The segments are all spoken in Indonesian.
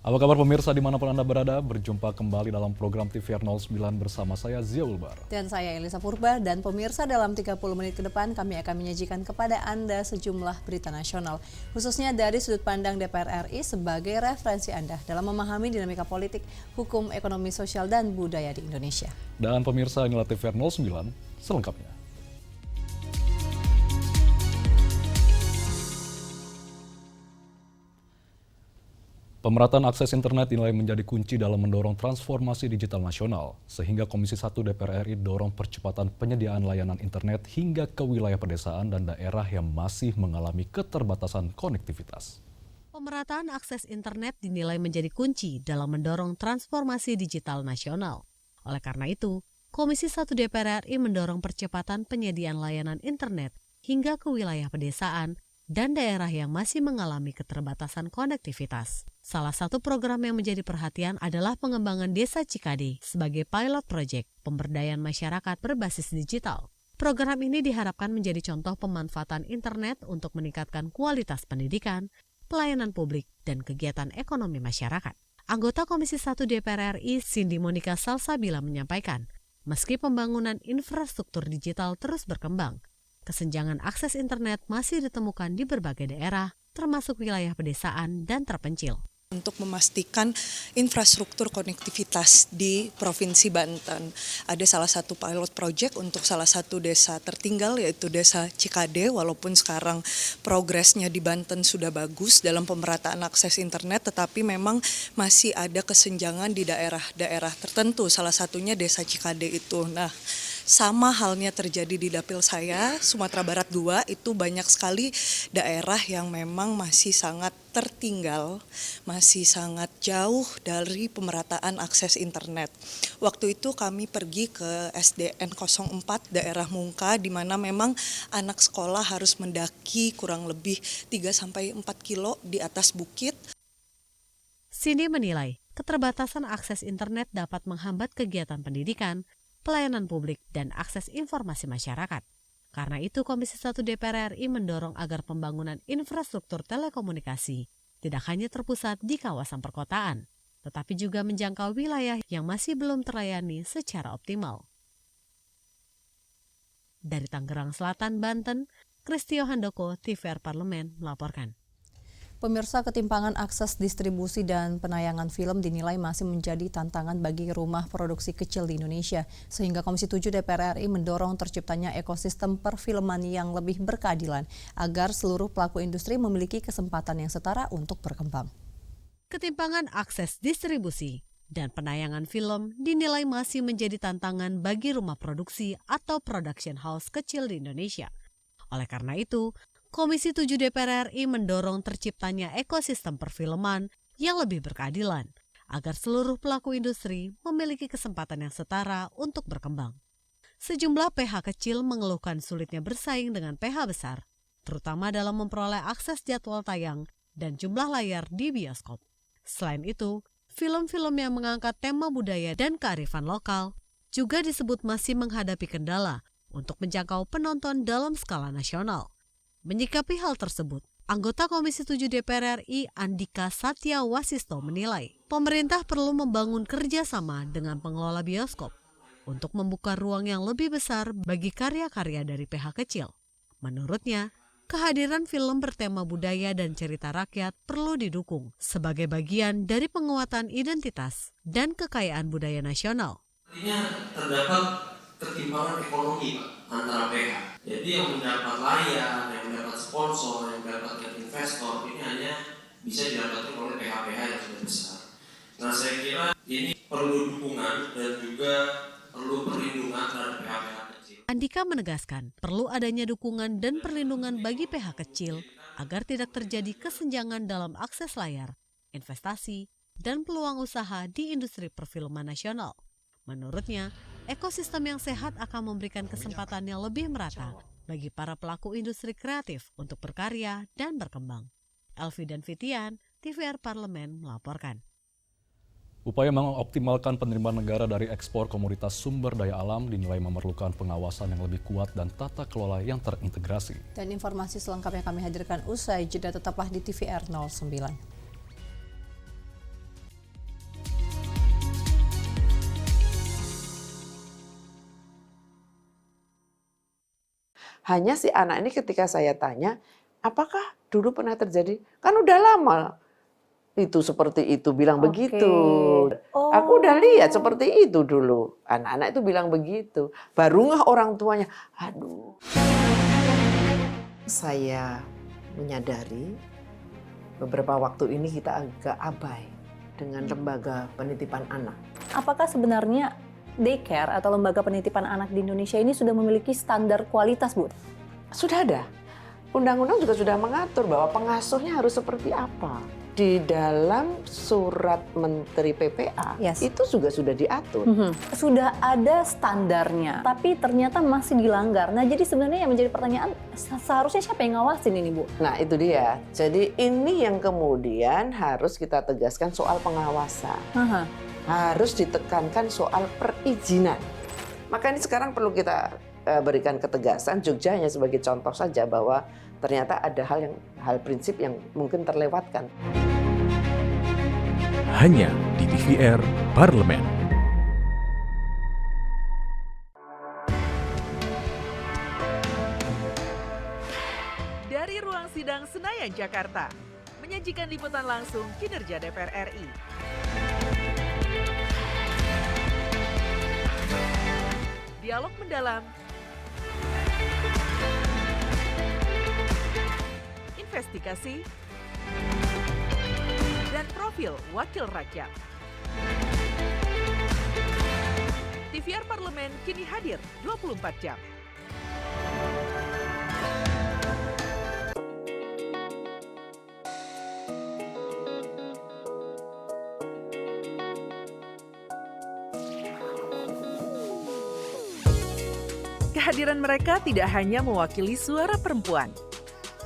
Apa kabar pemirsa dimanapun Anda berada, berjumpa kembali dalam program TVR 09 bersama saya Zia Ulbar. Dan saya Elisa Purba, dan pemirsa dalam 30 menit ke depan kami akan menyajikan kepada Anda sejumlah berita nasional, khususnya dari sudut pandang DPR RI sebagai referensi Anda dalam memahami dinamika politik, hukum, ekonomi, sosial, dan budaya di Indonesia. Dan pemirsa inilah TVR 09 selengkapnya. Pemerataan akses internet dinilai menjadi kunci dalam mendorong transformasi digital nasional, sehingga Komisi 1 DPR RI dorong percepatan penyediaan layanan internet hingga ke wilayah pedesaan dan daerah yang masih mengalami keterbatasan konektivitas. Pemerataan akses internet dinilai menjadi kunci dalam mendorong transformasi digital nasional. Oleh karena itu, Komisi 1 DPR RI mendorong percepatan penyediaan layanan internet hingga ke wilayah pedesaan dan daerah yang masih mengalami keterbatasan konektivitas. Salah satu program yang menjadi perhatian adalah pengembangan Desa Cikade sebagai pilot project pemberdayaan masyarakat berbasis digital. Program ini diharapkan menjadi contoh pemanfaatan internet untuk meningkatkan kualitas pendidikan, pelayanan publik, dan kegiatan ekonomi masyarakat. Anggota Komisi 1 DPR RI Cindy Monica Salsabila menyampaikan, meski pembangunan infrastruktur digital terus berkembang, kesenjangan akses internet masih ditemukan di berbagai daerah, termasuk wilayah pedesaan dan terpencil. Untuk memastikan infrastruktur konektivitas di Provinsi Banten. Ada salah satu pilot project untuk salah satu desa tertinggal, yaitu Desa Cikade, walaupun sekarang progresnya di Banten sudah bagus dalam pemerataan akses internet, tetapi memang masih ada kesenjangan di daerah-daerah tertentu, salah satunya Desa Cikade itu. Nah, sama halnya terjadi di dapil saya, Sumatera Barat 2, itu banyak sekali daerah yang memang masih sangat tertinggal, masih sangat jauh dari pemerataan akses internet. Waktu itu kami pergi ke SDN 04 daerah Mungka, di mana memang anak sekolah harus mendaki kurang lebih 3-4 kilo di atas bukit. Cindy menilai, keterbatasan akses internet dapat menghambat kegiatan pendidikan, pelayanan publik, dan akses informasi masyarakat. Karena itu, Komisi 1 DPR RI mendorong agar pembangunan infrastruktur telekomunikasi tidak hanya terpusat di kawasan perkotaan, tetapi juga menjangkau wilayah yang masih belum terlayani secara optimal. Dari Tangerang Selatan, Banten, Kristio Handoko, TVR Parlemen melaporkan. Pemirsa, ketimpangan akses distribusi dan penayangan film dinilai masih menjadi tantangan bagi rumah produksi kecil di Indonesia, sehingga Komisi 7 DPR RI mendorong terciptanya ekosistem perfilman yang lebih berkeadilan agar seluruh pelaku industri memiliki kesempatan yang setara untuk berkembang. Ketimpangan akses distribusi dan penayangan film dinilai masih menjadi tantangan bagi rumah produksi atau production house kecil di Indonesia. Oleh karena itu, Komisi 7 DPR RI mendorong terciptanya ekosistem perfilman yang lebih berkeadilan agar seluruh pelaku industri memiliki kesempatan yang setara untuk berkembang. Sejumlah PH kecil mengeluhkan sulitnya bersaing dengan PH besar, terutama dalam memperoleh akses jadwal tayang dan jumlah layar di bioskop. Selain itu, film-film yang mengangkat tema budaya dan kearifan lokal juga disebut masih menghadapi kendala untuk menjangkau penonton dalam skala nasional. Menyikapi hal tersebut, anggota Komisi 7 DPR RI Andika Satya Wasisto menilai pemerintah perlu membangun kerjasama dengan pengelola bioskop untuk membuka ruang yang lebih besar bagi karya-karya dari PH kecil. Menurutnya, kehadiran film bertema budaya dan cerita rakyat perlu didukung sebagai bagian dari penguatan identitas dan kekayaan budaya nasional. Artinya terdapat ketimpangan ekonomi, Pak, antara PH. Jadi yang mendapat layar, yang mendapat sponsor, yang mendapatkan investor, ini hanya bisa didapatkan oleh PH-PH yang sudah besar. Nah, saya kira ini perlu dukungan dan juga perlu perlindungan terhadap PH-PH kecil. Andika menegaskan perlu adanya dukungan dan perlindungan bagi PH kecil agar tidak terjadi kesenjangan dalam akses layar, investasi, dan peluang usaha di industri perfilman nasional. Menurutnya, ekosistem yang sehat akan memberikan kesempatan yang lebih merata bagi para pelaku industri kreatif untuk berkarya dan berkembang. Elvi dan Fitian, TVR Parlemen melaporkan. Upaya mengoptimalkan penerimaan negara dari ekspor komoditas sumber daya alam dinilai memerlukan pengawasan yang lebih kuat dan tata kelola yang terintegrasi. Dan informasi selengkapnya kami hadirkan usai jeda, tetaplah di TVR 09. Hanya si anak ini ketika saya tanya, apakah dulu pernah terjadi? Kan udah lama itu seperti itu, bilang begitu. Aku udah lihat seperti itu dulu. Anak-anak itu bilang begitu. Baru ngeh orang tuanya, aduh. Saya menyadari beberapa waktu ini kita agak abai dengan lembaga penitipan anak. Apakah sebenarnya daycare atau lembaga penitipan anak di Indonesia ini sudah memiliki standar kualitas, Bu? Sudah ada. Undang-undang juga sudah mengatur bahwa pengasuhnya harus seperti apa. Di dalam surat Menteri PPA, itu juga sudah diatur. Sudah ada standarnya, tapi ternyata masih dilanggar. Nah, jadi sebenarnya yang menjadi pertanyaan, seharusnya siapa yang ngawasin ini, Bu? Nah, itu dia. Jadi ini yang kemudian harus kita tegaskan soal pengawasan. Harus ditekankan soal perizinan. Maka ini sekarang perlu kita berikan ketegasan. Jogja hanya sebagai contoh saja bahwa ternyata ada hal prinsip yang mungkin terlewatkan. Hanya di TVR Parlemen. Dari ruang sidang Senayan, Jakarta, menyajikan liputan langsung kinerja DPR RI. Dialog mendalam, investigasi, dan profil wakil rakyat. TVR Parlemen kini hadir 24 jam. Kehadiran mereka tidak hanya mewakili suara perempuan,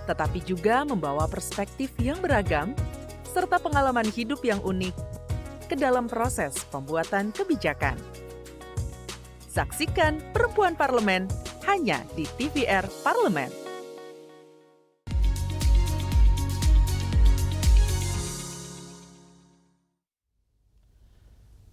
tetapi juga membawa perspektif yang beragam serta pengalaman hidup yang unik ke dalam proses pembuatan kebijakan. Saksikan Perempuan Parlemen hanya di TVR Parlemen.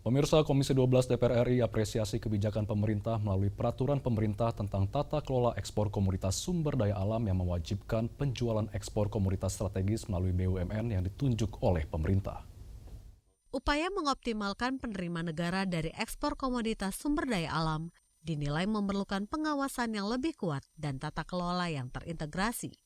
Pemirsa, Komisi 12 DPR RI apresiasi kebijakan pemerintah melalui peraturan pemerintah tentang tata kelola ekspor komoditas sumber daya alam yang mewajibkan penjualan ekspor komoditas strategis melalui BUMN yang ditunjuk oleh pemerintah. Upaya mengoptimalkan penerimaan negara dari ekspor komoditas sumber daya alam dinilai memerlukan pengawasan yang lebih kuat dan tata kelola yang terintegrasi.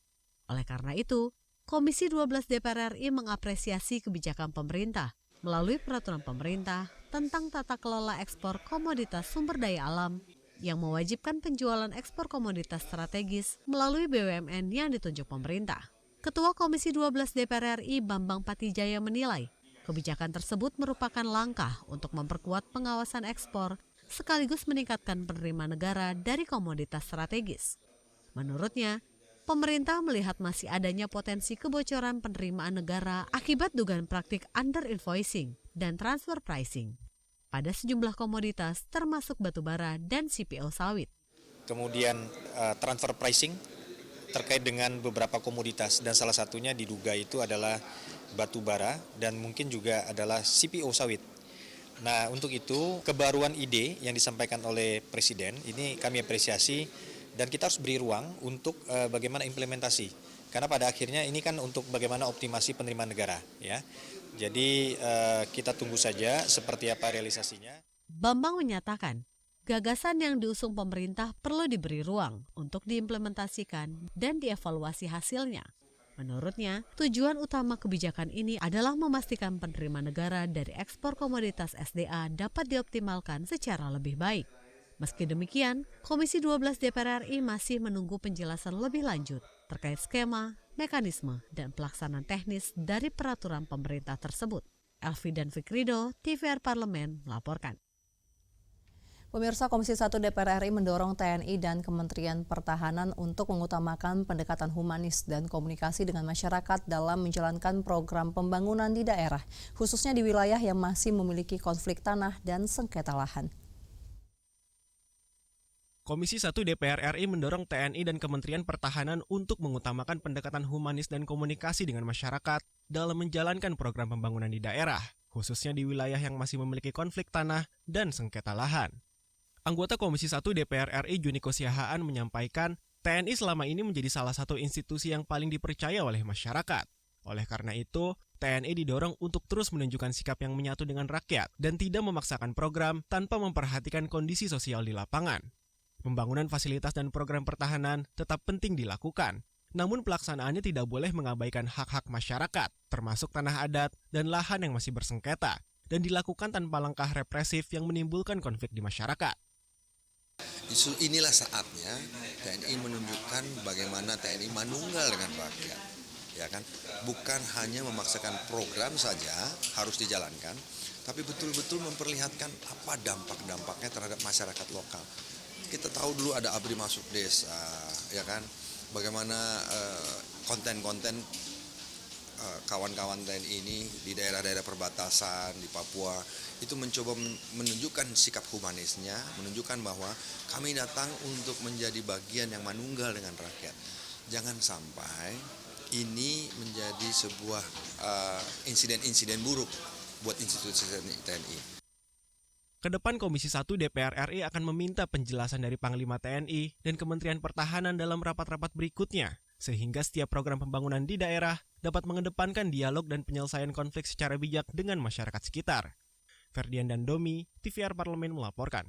Oleh karena itu, Komisi 12 DPR RI mengapresiasi kebijakan pemerintah melalui peraturan pemerintah tentang tata kelola ekspor komoditas sumber daya alam yang mewajibkan penjualan ekspor komoditas strategis melalui BUMN yang ditunjuk pemerintah. Ketua Komisi 12 DPR RI Bambang Patijaya menilai kebijakan tersebut merupakan langkah untuk memperkuat pengawasan ekspor sekaligus meningkatkan penerimaan negara dari komoditas strategis. Menurutnya, pemerintah melihat masih adanya potensi kebocoran penerimaan negara akibat dugaan praktik under-invoicing dan transfer pricing pada sejumlah komoditas termasuk batubara dan CPO sawit. Kemudian transfer pricing terkait dengan beberapa komoditas dan salah satunya diduga itu adalah batubara dan mungkin juga adalah CPO sawit. Nah, untuk itu kebaruan ide yang disampaikan oleh Presiden ini kami apresiasi. Dan kita harus beri ruang untuk bagaimana implementasi. Karena pada akhirnya ini kan untuk bagaimana optimasi penerimaan negara. Ya. Jadi kita tunggu saja seperti apa realisasinya. Bambang menyatakan, gagasan yang diusung pemerintah perlu diberi ruang untuk diimplementasikan dan dievaluasi hasilnya. Menurutnya, tujuan utama kebijakan ini adalah memastikan penerimaan negara dari ekspor komoditas SDA dapat dioptimalkan secara lebih baik. Meski demikian, Komisi 12 DPR RI masih menunggu penjelasan lebih lanjut terkait skema, mekanisme, dan pelaksanaan teknis dari peraturan pemerintah tersebut. Elvi dan Fikrido, TVR Parlemen, melaporkan. Pemirsa, Komisi 1 DPR RI mendorong TNI dan Kementerian Pertahanan untuk mengutamakan pendekatan humanis dan komunikasi dengan masyarakat dalam menjalankan program pembangunan di daerah, khususnya di wilayah yang masih memiliki konflik tanah dan sengketa lahan. Komisi 1 DPR RI mendorong TNI dan Kementerian Pertahanan untuk mengutamakan pendekatan humanis dan komunikasi dengan masyarakat dalam menjalankan program pembangunan di daerah, khususnya di wilayah yang masih memiliki konflik tanah dan sengketa lahan. Anggota Komisi 1 DPR RI Juniko Siahaan menyampaikan TNI selama ini menjadi salah satu institusi yang paling dipercaya oleh masyarakat. Oleh karena itu, TNI didorong untuk terus menunjukkan sikap yang menyatu dengan rakyat dan tidak memaksakan program tanpa memperhatikan kondisi sosial di lapangan. Pembangunan fasilitas dan program pertahanan tetap penting dilakukan, namun pelaksanaannya tidak boleh mengabaikan hak-hak masyarakat, termasuk tanah adat dan lahan yang masih bersengketa, dan dilakukan tanpa langkah represif yang menimbulkan konflik di masyarakat. Justru inilah saatnya TNI menunjukkan bagaimana TNI manunggal dengan rakyat, ya kan? Bukan hanya memaksakan program saja harus dijalankan, tapi betul-betul memperlihatkan apa dampak-dampaknya terhadap masyarakat lokal. Kita tahu dulu ada ABRI masuk desa, ya kan? Bagaimana konten-konten kawan-kawan TNI ini di daerah-daerah perbatasan di Papua itu mencoba menunjukkan sikap humanisnya, menunjukkan bahwa kami datang untuk menjadi bagian yang manunggal dengan rakyat. Jangan sampai ini menjadi sebuah insiden-insiden buruk buat institusi TNI. Kedepan Komisi 1 DPR RI akan meminta penjelasan dari Panglima TNI dan Kementerian Pertahanan dalam rapat-rapat berikutnya, sehingga setiap program pembangunan di daerah dapat mengedepankan dialog dan penyelesaian konflik secara bijak dengan masyarakat sekitar. Ferdian dan Domi, TVR Parlemen melaporkan.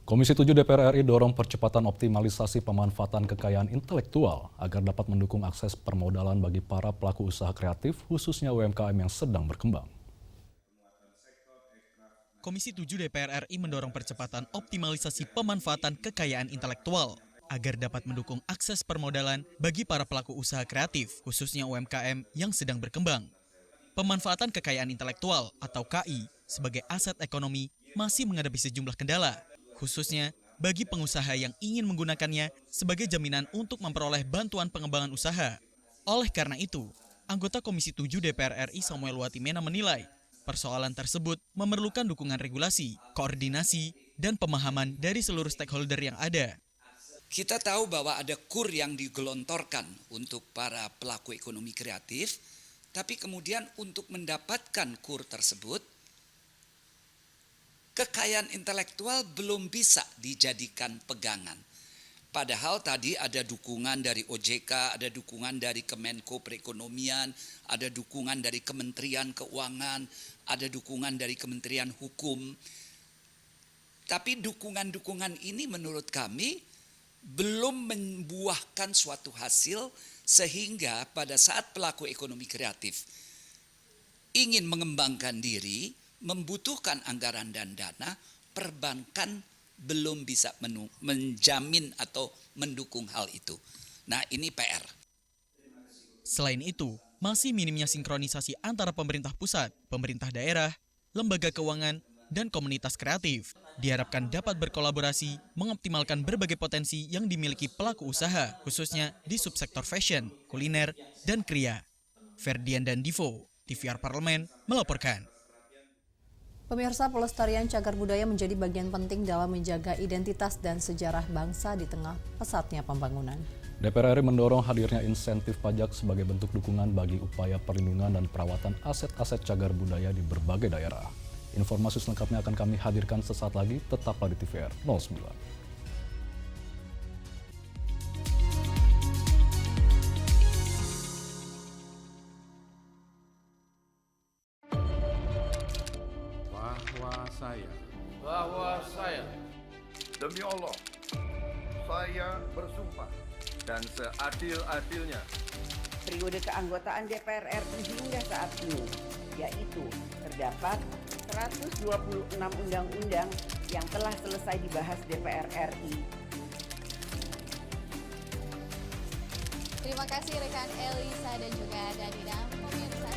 Komisi 7 DPR RI dorong percepatan optimalisasi pemanfaatan kekayaan intelektual agar dapat mendukung akses permodalan bagi para pelaku usaha kreatif, khususnya UMKM yang sedang berkembang. Komisi 7 DPR RI mendorong percepatan optimalisasi pemanfaatan kekayaan intelektual agar dapat mendukung akses permodalan bagi para pelaku usaha kreatif, khususnya UMKM yang sedang berkembang. Pemanfaatan kekayaan intelektual atau KI sebagai aset ekonomi masih menghadapi sejumlah kendala, khususnya bagi pengusaha yang ingin menggunakannya sebagai jaminan untuk memperoleh bantuan pengembangan usaha. Oleh karena itu, anggota Komisi 7 DPR RI Samuel Watimena menilai persoalan tersebut memerlukan dukungan regulasi, koordinasi, dan pemahaman dari seluruh stakeholder yang ada. Kita tahu bahwa ada KUR yang digelontorkan untuk para pelaku ekonomi kreatif, tapi kemudian untuk mendapatkan KUR tersebut, kekayaan intelektual belum bisa dijadikan pegangan. Padahal tadi ada dukungan dari OJK, ada dukungan dari Kemenko Perekonomian, ada dukungan dari Kementerian Keuangan, ada dukungan dari Kementerian Hukum. Tapi dukungan-dukungan ini menurut kami belum membuahkan suatu hasil sehingga pada saat pelaku ekonomi kreatif ingin mengembangkan diri, membutuhkan anggaran dan dana, perbankan belum bisa menjamin atau mendukung hal itu. Nah, ini PR. Selain itu, masih minimnya sinkronisasi antara pemerintah pusat, pemerintah daerah, lembaga keuangan, dan komunitas kreatif. Diharapkan dapat berkolaborasi, mengoptimalkan berbagai potensi yang dimiliki pelaku usaha, khususnya di subsektor fashion, kuliner, dan kria. Ferdian dan Divo, TVR Parlemen, melaporkan. Pemirsa, pelestarian cagar budaya menjadi bagian penting dalam menjaga identitas dan sejarah bangsa di tengah pesatnya pembangunan. DPR RI mendorong hadirnya insentif pajak sebagai bentuk dukungan bagi upaya perlindungan dan perawatan aset-aset cagar budaya di berbagai daerah. Informasi selengkapnya akan kami hadirkan sesaat lagi, tetaplah di TVR 09. Bahwa saya demi Allah saya bersumpah dan seadil-adilnya periode keanggotaan DPR RI hingga saat ini, yaitu terdapat 126 undang-undang yang telah selesai dibahas DPR RI. Terima kasih rekan Elisa dan juga Danida. Pemirsa,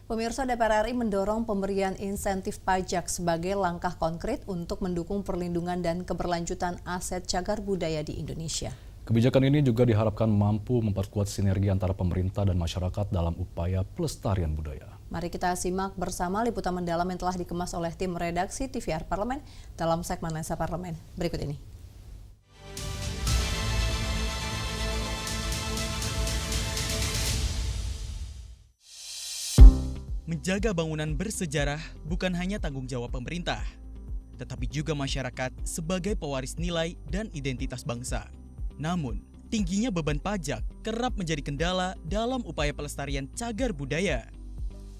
Pemirsa, DPR RI mendorong pemberian insentif pajak sebagai langkah konkret untuk mendukung perlindungan dan keberlanjutan aset cagar budaya di Indonesia. Kebijakan ini juga diharapkan mampu memperkuat sinergi antara pemerintah dan masyarakat dalam upaya pelestarian budaya. Mari kita simak bersama liputan mendalam yang telah dikemas oleh tim redaksi TVR Parlemen dalam segmen Lensa Parlemen berikut ini. Menjaga bangunan bersejarah bukan hanya tanggung jawab pemerintah, tetapi juga masyarakat sebagai pewaris nilai dan identitas bangsa. Namun, tingginya beban pajak kerap menjadi kendala dalam upaya pelestarian cagar budaya.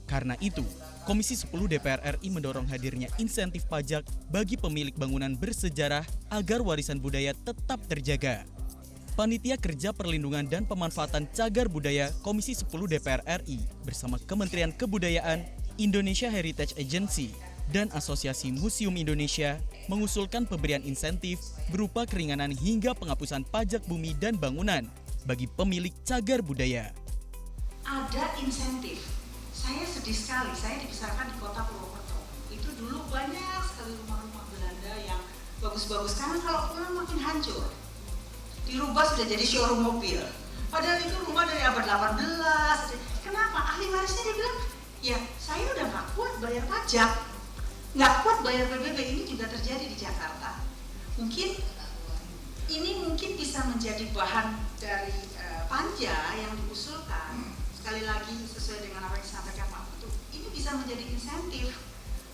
Karena itu, Komisi 10 DPR RI mendorong hadirnya insentif pajak bagi pemilik bangunan bersejarah agar warisan budaya tetap terjaga. Panitia Kerja Perlindungan dan Pemanfaatan Cagar Budaya Komisi 10 DPR RI bersama Kementerian Kebudayaan, Indonesia Heritage Agency, dan Asosiasi Museum Indonesia mengusulkan pemberian insentif berupa keringanan hingga penghapusan pajak bumi dan bangunan bagi pemilik cagar budaya. Ada insentif. Saya sedih sekali, saya dibesarkan di kota Purwokerto. Itu dulu banyak sekali rumah-rumah Belanda yang bagus-bagus, karena kalau pulang makin hancur. Dirubah sudah jadi showroom mobil. Padahal itu rumah dari abad 18. Kenapa? Ahli warisnya dia bilang, ya saya udah gak kuat bayar pajak, gak kuat bayar PBB. Ini juga terjadi di Jakarta. Mungkin ini bisa menjadi bahan dari panja yang diusulkan. Sekali lagi sesuai dengan apa yang disampaikan Pak Putu, ini bisa menjadi insentif.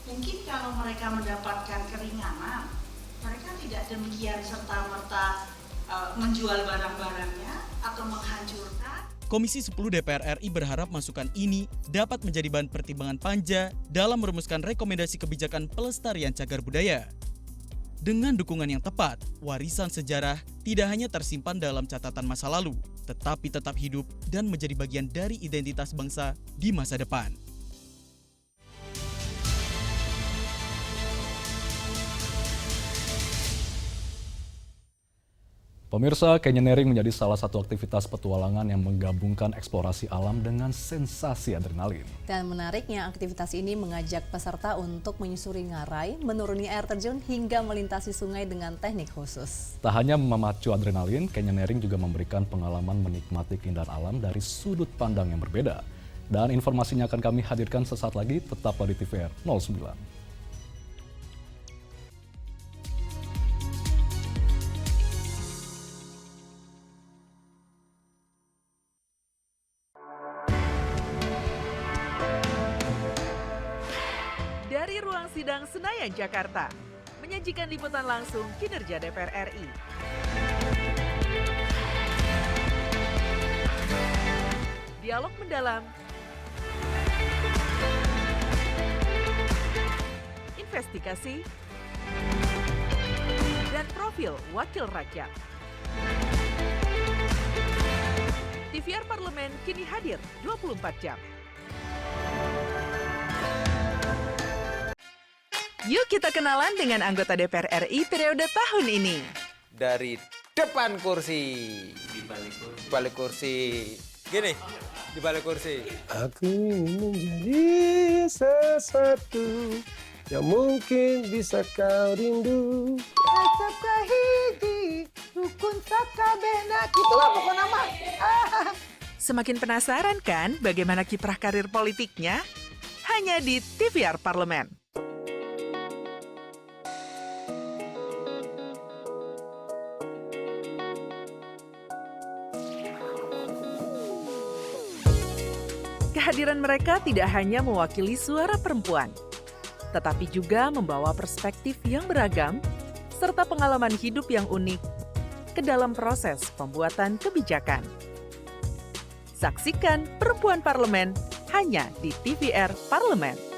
Mungkin kalau mereka mendapatkan keringanan, mereka tidak demikian serta-merta menjual barang-barangnya atau menghancurkan. Komisi 10 DPR RI berharap masukan ini dapat menjadi bahan pertimbangan panja dalam merumuskan rekomendasi kebijakan pelestarian cagar budaya. Dengan dukungan yang tepat, warisan sejarah tidak hanya tersimpan dalam catatan masa lalu, tetapi tetap hidup dan menjadi bagian dari identitas bangsa di masa depan. Pemirsa, canyoneering menjadi salah satu aktivitas petualangan yang menggabungkan eksplorasi alam dengan sensasi adrenalin. Dan menariknya, aktivitas ini mengajak peserta untuk menyusuri ngarai, menuruni air terjun, hingga melintasi sungai dengan teknik khusus. Tak hanya memacu adrenalin, canyoneering juga memberikan pengalaman menikmati keindahan alam dari sudut pandang yang berbeda. Dan informasinya akan kami hadirkan sesaat lagi, tetaplah di TVR 09. Dari ruang sidang Senayan, Jakarta, menyajikan liputan langsung kinerja DPR RI. Dialog mendalam, investigasi, dan profil wakil rakyat. TVR Parlemen kini hadir 24 jam. Yuk kita kenalan dengan anggota DPR RI periode tahun ini. Dari depan kursi. Di balik kursi. Gini, di balik kursi. Aku ingin menjadi sesuatu yang mungkin bisa kau rindu. Acap kahiji, rukun sakabena. Itulah pokok nama. Semakin penasaran kan bagaimana kiprah karir politiknya? Hanya di TVR Parlemen. Kehadiran mereka tidak hanya mewakili suara perempuan, tetapi juga membawa perspektif yang beragam serta pengalaman hidup yang unik ke dalam proses pembuatan kebijakan. Saksikan Perempuan Parlemen hanya di TVR Parlemen.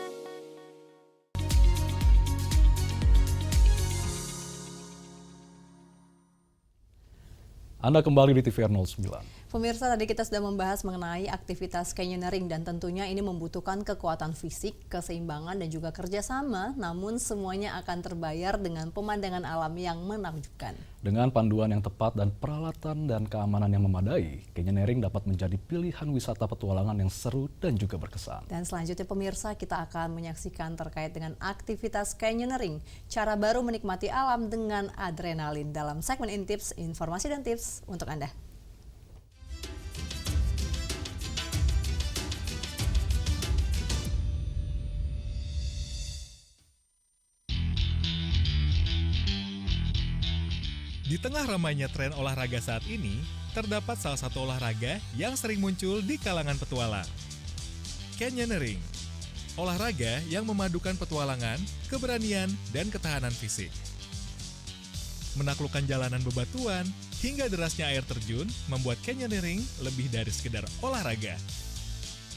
Anda kembali di TVR 09. Pemirsa, tadi kita sudah membahas mengenai aktivitas canyoneering dan tentunya ini membutuhkan kekuatan fisik, keseimbangan dan juga kerjasama, namun semuanya akan terbayar dengan pemandangan alam yang menakjubkan. Dengan panduan yang tepat dan peralatan dan keamanan yang memadai, Canyoneering dapat menjadi pilihan wisata petualangan yang seru dan juga berkesan. Dan selanjutnya pemirsa, kita akan menyaksikan terkait dengan aktivitas Canyoneering, cara baru menikmati alam dengan adrenalin dalam segmen Intips, informasi dan tips untuk Anda. Di tengah ramainya tren olahraga saat ini, terdapat salah satu olahraga yang sering muncul di kalangan petualang. Canyoneering, olahraga yang memadukan petualangan, keberanian, dan ketahanan fisik. Menaklukkan jalanan bebatuan hingga derasnya air terjun membuat Canyoneering lebih dari sekedar olahraga.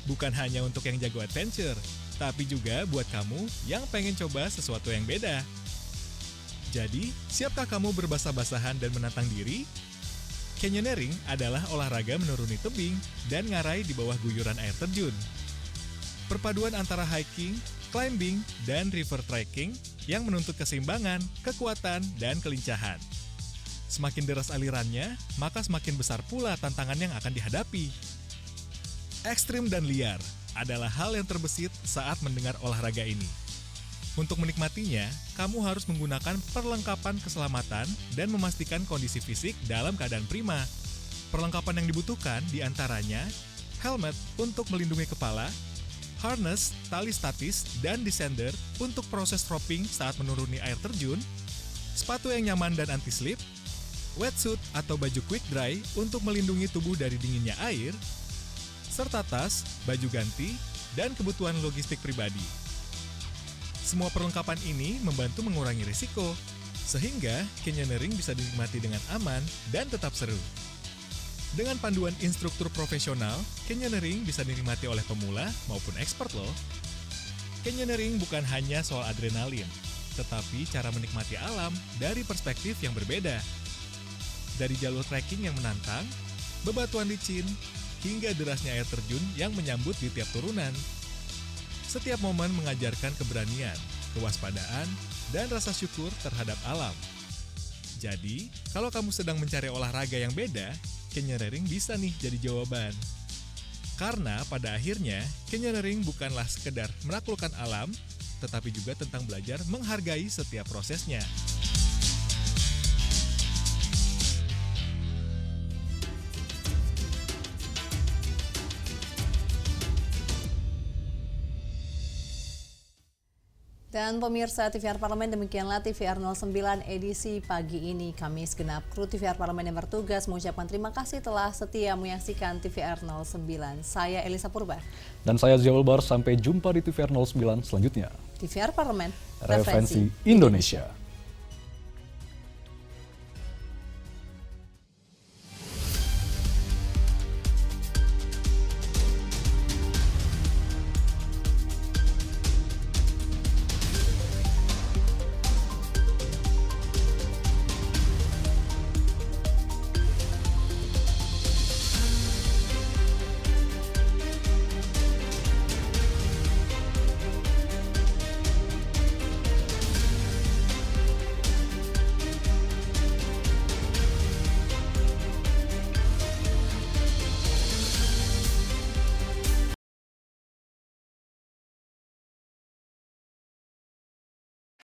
Bukan hanya untuk yang jago adventure, tapi juga buat kamu yang pengen coba sesuatu yang beda. Jadi, siapkah kamu berbasah-basahan dan menantang diri? Canyoneering adalah olahraga menuruni tebing dan ngarai di bawah guyuran air terjun. Perpaduan antara hiking, climbing, dan river trekking yang menuntut keseimbangan, kekuatan, dan kelincahan. Semakin deras alirannya, maka semakin besar pula tantangan yang akan dihadapi. Ekstrim dan liar adalah hal yang terbesit saat mendengar olahraga ini. Untuk menikmatinya, kamu harus menggunakan perlengkapan keselamatan dan memastikan kondisi fisik dalam keadaan prima. Perlengkapan yang dibutuhkan diantaranya helmet untuk melindungi kepala, harness, tali statis, dan descender untuk proses dropping saat menuruni air terjun, sepatu yang nyaman dan anti-slip, wetsuit atau baju quick dry untuk melindungi tubuh dari dinginnya air, serta tas, baju ganti, dan kebutuhan logistik pribadi. Semua perlengkapan ini membantu mengurangi risiko, sehingga Canyoneering bisa dinikmati dengan aman dan tetap seru. Dengan panduan instruktur profesional, Canyoneering bisa dinikmati oleh pemula maupun expert loh. Canyoneering bukan hanya soal adrenalin, tetapi cara menikmati alam dari perspektif yang berbeda. Dari jalur trekking yang menantang, bebatuan licin, hingga derasnya air terjun yang menyambut di tiap turunan. Setiap momen mengajarkan keberanian, kewaspadaan, dan rasa syukur terhadap alam. Jadi, kalau kamu sedang mencari olahraga yang beda, Canyoneering bisa nih jadi jawaban. Karena pada akhirnya, Canyoneering bukanlah sekedar menaklukkan alam, tetapi juga tentang belajar menghargai setiap prosesnya. Dan pemirsa TVR Parlemen, demikianlah TVR 09 edisi pagi ini. Kamis genap kru TVR Parlemen yang bertugas mengucapkan terima kasih telah setia menyaksikan TVR 09. Saya Elisa Purba. Dan saya Ziaul Bar, sampai jumpa di TVR 09 selanjutnya. TVR Parlemen, Referensi Indonesia.